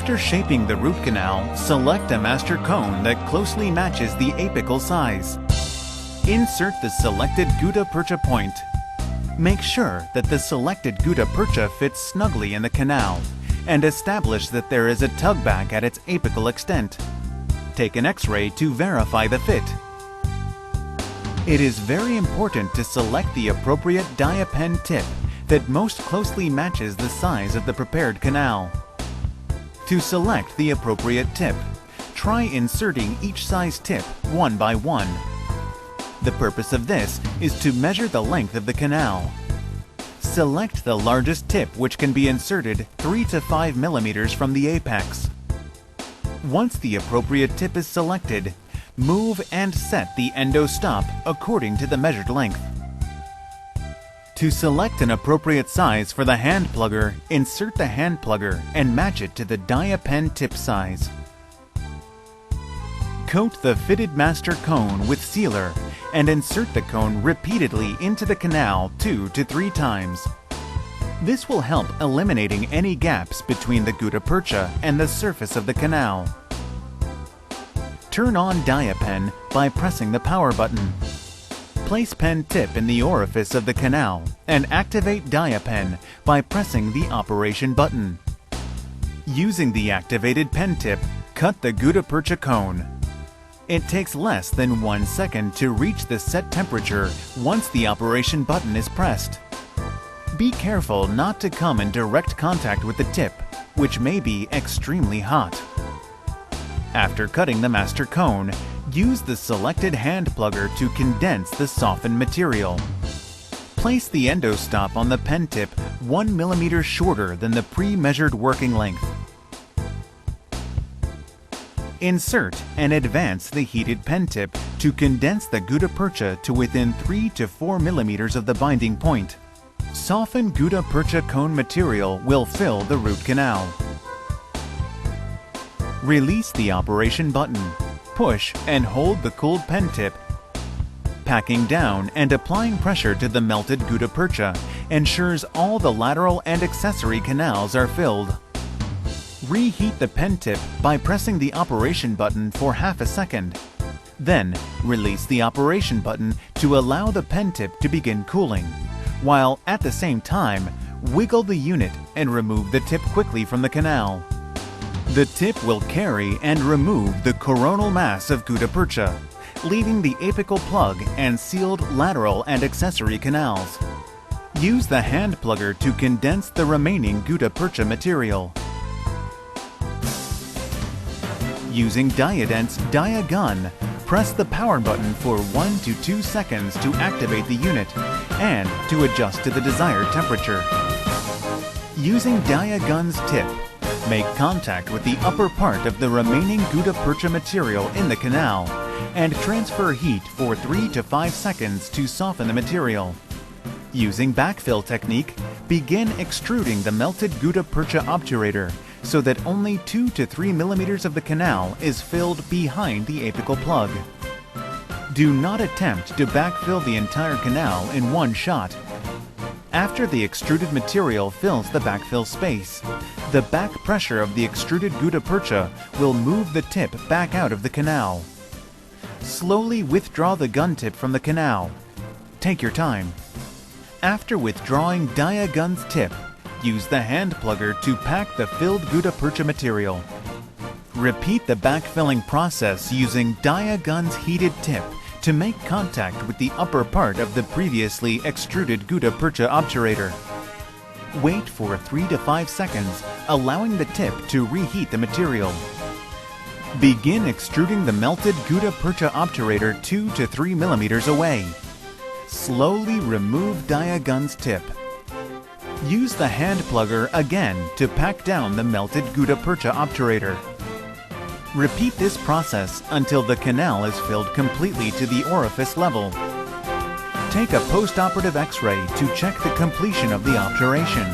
After shaping the root canal, select a master cone that closely matches the apical size. Insert the selected gutta percha point. Make sure that the selected gutta percha fits snugly in the canal, and establish that there is a tug back at its apical extent. Take an X-ray to verify the fit. It is very important to select the appropriate DiaPen tip that most closely matches the size of the prepared canal. To select the appropriate tip, try inserting each size tip one by one. The purpose of this is to measure the length of the canal. Select the largest tip, which can be inserted 3 to 5 millimeters from the apex. Once the appropriate tip is selected, move and set the endo stop according to the measured length. To select an appropriate size for the hand plugger, insert the hand plugger and match it to the DiaPen tip size. Coat the fitted master cone with sealer and insert the cone repeatedly into the canal 2 to 3 times. This will help eliminating any gaps between the gutta percha and the surface of the canal. Turn on DiaPen by pressing the power button. Place pen tip in the orifice of the canal and activate DiaPen by pressing the operation button. Using the activated pen tip, cut the gutta percha cone. It takes less than 1 second to reach the set temperature once the operation button is pressed. Be careful not to come in direct contact with the tip, which may be extremely hot. After cutting the master cone, use the selected hand plugger to condense the softened material. Place the endo stop on the pen tip 1 millimeter shorter than the pre-measured working length. Insert and advance the heated pen tip to condense the gutta percha to within 3 to 4 millimeters of the binding point. Softened gutta percha cone material will fill the root canal. Release the operation button. Push and hold the cooled pen tip. Packing down and applying pressure to the melted gutta percha ensures all the lateral and accessory canals are filled. Reheat the pen tip by pressing the operation button for half a second. Then, release the operation button to allow the pen tip to begin cooling, while at the same time, wiggle the unit and remove the tip quickly from the canal. The tip will carry and remove the coronal mass of gutta percha, leaving the apical plug and sealed lateral and accessory canals. Use the hand plugger to condense the remaining gutta percha material. Using Diadense DiaGun, press the power button for 1 to 2 seconds to activate the unit and to adjust to the desired temperature. Using DiaGun's tip, make contact with the upper part of the remaining gutta percha material in the canal and transfer heat for 3 to 5 seconds to soften the material. Using backfill technique, begin extruding the melted gutta percha obturator so that only 2 to 3 millimeters of the canal is filled behind the apical plug. Do not attempt to backfill the entire canal in one shot. After the extruded material fills the backfill space, the back pressure of the extruded gutta percha will move the tip back out of the canal. Slowly withdraw the gun tip from the canal. Take your time. After withdrawing DiaGun's tip, use the hand plugger to pack the filled gutta percha material. Repeat the backfilling process using DiaGun's heated tip to make contact with the upper part of the previously extruded gutta percha obturator. Wait for 3 to 5 seconds, allowing the tip to reheat the material. Begin extruding the melted gutta percha obturator 2 to 3 millimeters away. Slowly remove DiaGun's tip. Use the hand plugger again to pack down the melted gutta percha obturator. Repeat this process until the canal is filled completely to the orifice level. Take a post-operative X-ray to check the completion of the obturation.